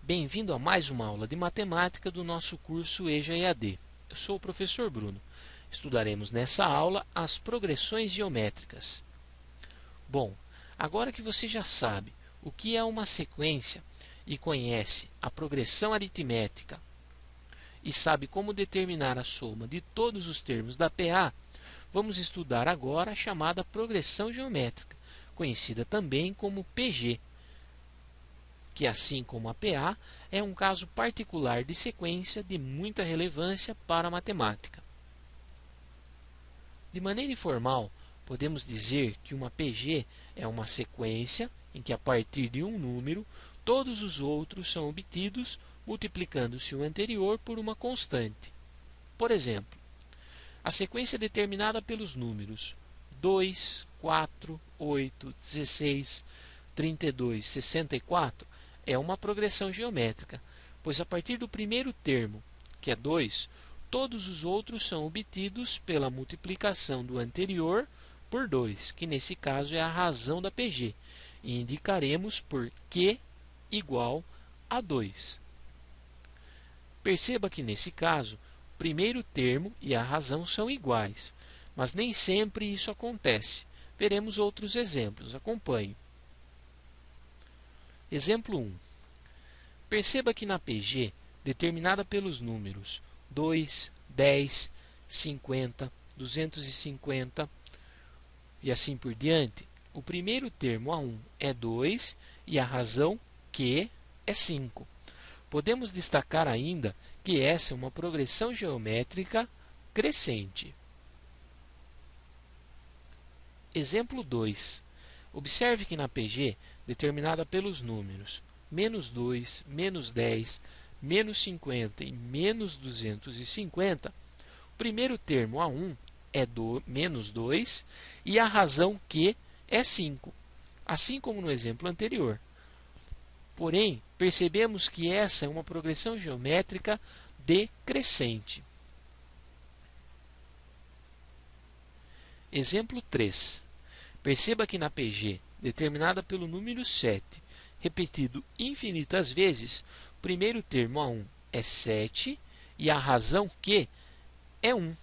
Bem-vindo a mais uma aula de matemática do nosso curso EJA EAD. Eu sou o professor Bruno. Estudaremos nessa aula as progressões geométricas. Bom, agora que você já sabe o que é uma sequência e conhece a progressão aritmética e sabe como determinar a soma de todos os termos da PA, vamos estudar agora a chamada progressão geométrica, conhecida também como PG, que, assim como a PA, é um caso particular de sequência de muita relevância para a matemática. De maneira informal, podemos dizer que uma PG é uma sequência em que, a partir de um número, todos os outros são obtidos multiplicando-se o anterior por uma constante. Por exemplo, a sequência determinada pelos números 2, 4, 8, 16, 32, 64 é uma progressão geométrica, pois a partir do primeiro termo, que é 2, todos os outros são obtidos pela multiplicação do anterior por 2, que nesse caso é a razão da PG, e indicaremos por Q igual a 2. Perceba que nesse caso, o primeiro termo e a razão são iguais, mas nem sempre isso acontece. Veremos outros exemplos. Acompanhe. Exemplo 1. Perceba que na PG, determinada pelos números 2, 10, 50, 250 e assim por diante, o primeiro termo A1 é 2 e a razão Q é 5. Podemos destacar ainda que essa é uma progressão geométrica crescente. Exemplo 2. Observe que na PG, determinada pelos números menos 2, menos 10, menos 50 e menos 250, o primeiro termo A1 é menos 2 e a razão Q é 5, assim como no exemplo anterior. Porém, percebemos que essa é uma progressão geométrica decrescente. Exemplo 3. Perceba que na PG, determinada pelo número 7, repetido infinitas vezes, o primeiro termo A1 é 7 e a razão Q é 1,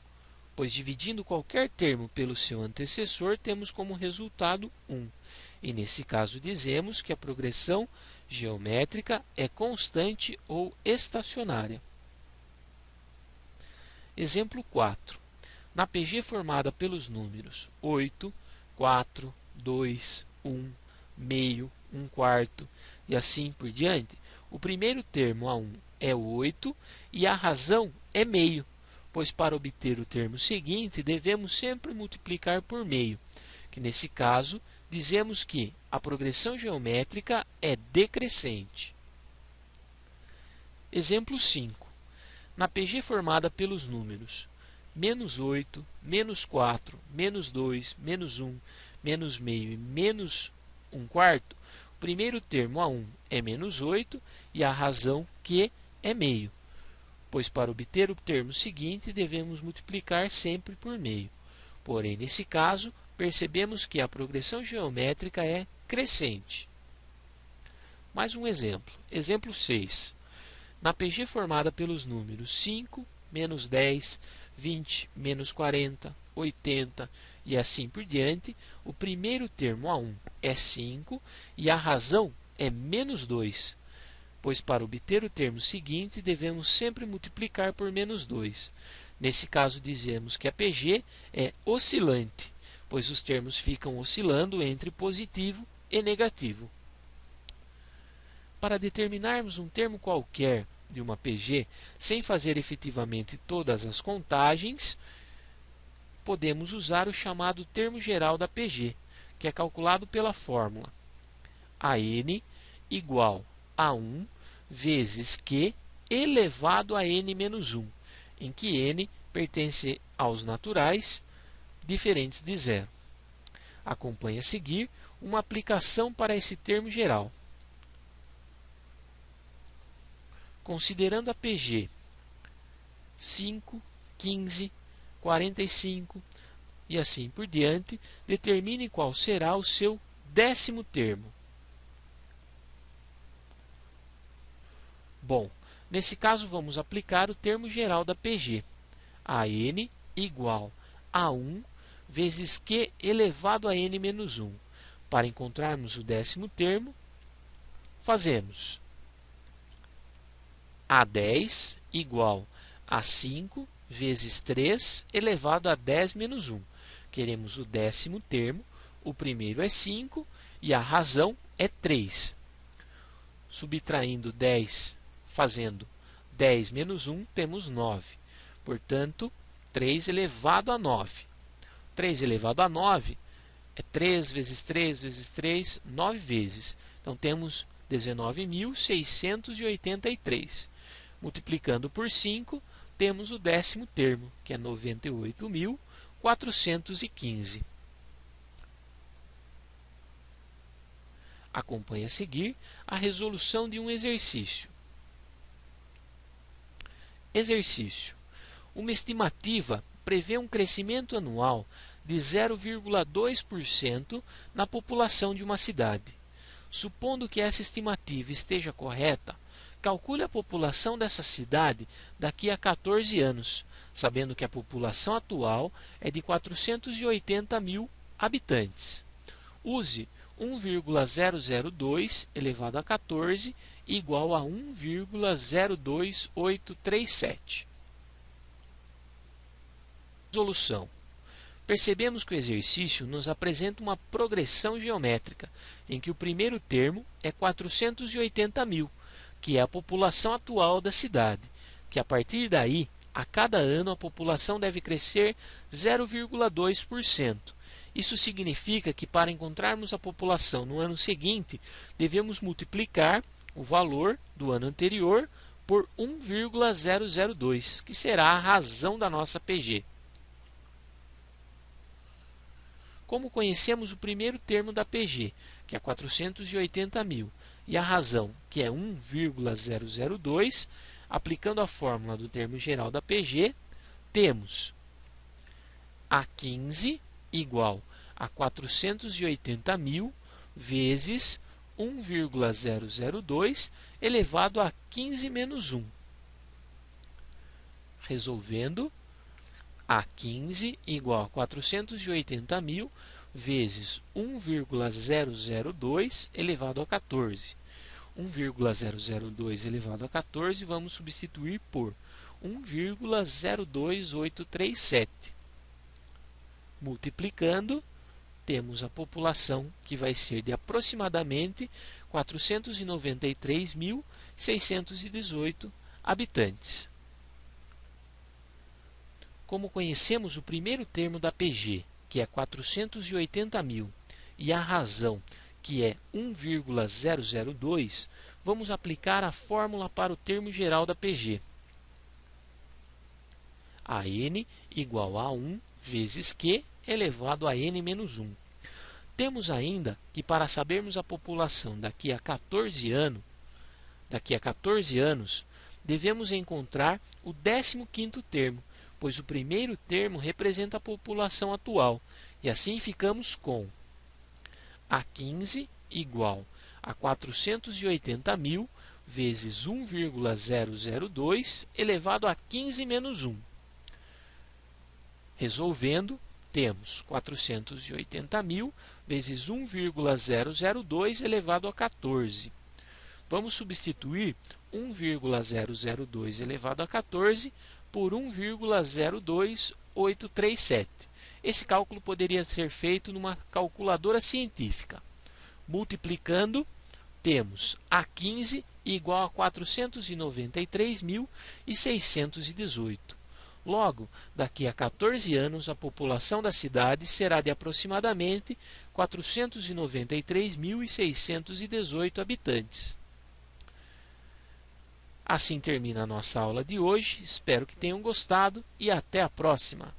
pois dividindo qualquer termo pelo seu antecessor, temos como resultado 1. E nesse caso dizemos que a progressão geométrica é constante ou estacionária. Exemplo 4. Na PG formada pelos números 8, 4, 2, 1, meio, 1/4 e assim por diante, o primeiro termo A1 é 8 e a razão é meio, pois para obter o termo seguinte devemos sempre multiplicar por meio, que nesse caso dizemos que a progressão geométrica é decrescente. Exemplo 5. Na PG formada pelos números menos 8, menos 4, menos 2, menos 1, menos meio e menos 1/4, o primeiro termo A1 é menos 8 e a razão Q é meio, pois para obter o termo seguinte devemos multiplicar sempre por meio. Porém, nesse caso, percebemos que a progressão geométrica é crescente. Mais um exemplo. Exemplo 6. Na PG formada pelos números 5, menos 10, 20, menos 40, 80 e assim por diante, o primeiro termo A1 é 5 e a razão é menos 2, pois para obter o termo seguinte devemos sempre multiplicar por menos 2. Nesse caso dizemos que a PG é oscilante, pois os termos ficam oscilando entre positivo e negativo. Para determinarmos um termo qualquer de uma PG, sem fazer efetivamente todas as contagens, podemos usar o chamado termo geral da PG, que é calculado pela fórmula AN igual a 1 vezes Q elevado a n menos 1, em que n pertence aos naturais diferentes de zero. Acompanhe a seguir uma aplicação para esse termo geral. Considerando a PG 5, 15, 45 e assim por diante, determine qual será o seu décimo termo. Bom, nesse caso vamos aplicar o termo geral da PG. AN igual a 1 vezes Q elevado a N menos 1. Para encontrarmos o décimo termo, fazemos A10 igual a 5 vezes 3 elevado a 10 menos 1. Queremos o décimo termo, o primeiro é 5 e a razão é 3. Subtraindo 10, fazendo 10 menos 1, temos 9. Portanto, 3 elevado a 9. 3 elevado a 9 é 3 vezes 3 vezes 3, 9 vezes. Então, temos 19.683. Multiplicando por 5, temos o décimo termo, que é 98.415. Acompanhe a seguir a resolução de um exercício. Exercício. Uma estimativa prevê um crescimento anual de 0,2% na população de uma cidade. Supondo que essa estimativa esteja correta, calcule a população dessa cidade daqui a 14 anos, sabendo que a população atual é de 480 mil habitantes. Use 1,002 elevado a 14 igual a 1,02837. Resolução. Percebemos que o exercício nos apresenta uma progressão geométrica, em que o primeiro termo é 480 mil, que é a população atual da cidade, que a partir daí, a cada ano a população deve crescer 0,2%. Isso significa que para encontrarmos a população no ano seguinte, devemos multiplicar o valor do ano anterior por 1,002, que será a razão da nossa PG. Como conhecemos o primeiro termo da PG, que é 480 mil, e a razão, que é 1,002, aplicando a fórmula do termo geral da PG, temos A15 igual a 480 mil vezes 1,002 elevado a 15 menos 1. Resolvendo, A15 igual a 480 mil vezes 1,002 elevado a 14. 1,002 elevado a 14 vamos substituir por 1,02837. Multiplicando, temos a população que vai ser de aproximadamente 493.618 habitantes. Como conhecemos o primeiro termo da PG, que é 480 mil, e a razão, que é 1,002, vamos aplicar a fórmula para o termo geral da PG. AN igual a 1 vezes Q elevado a N menos 1. Temos ainda que para sabermos a população daqui a 14 anos, devemos encontrar o 15º termo, pois o primeiro termo representa a população atual, e assim ficamos com A15 igual a 480 mil vezes 1,002 elevado a 15 menos 1. Resolvendo, temos 480 mil vezes 1,002 elevado a 14. Vamos substituir 1,002 elevado a 14 por 1,02837. Esse cálculo poderia ser feito numa calculadora científica. Multiplicando, temos A15 igual a 493.618. Logo, daqui a 14 anos, a população da cidade será de aproximadamente 493.618 habitantes. Assim termina a nossa aula de hoje. Espero que tenham gostado e até a próxima!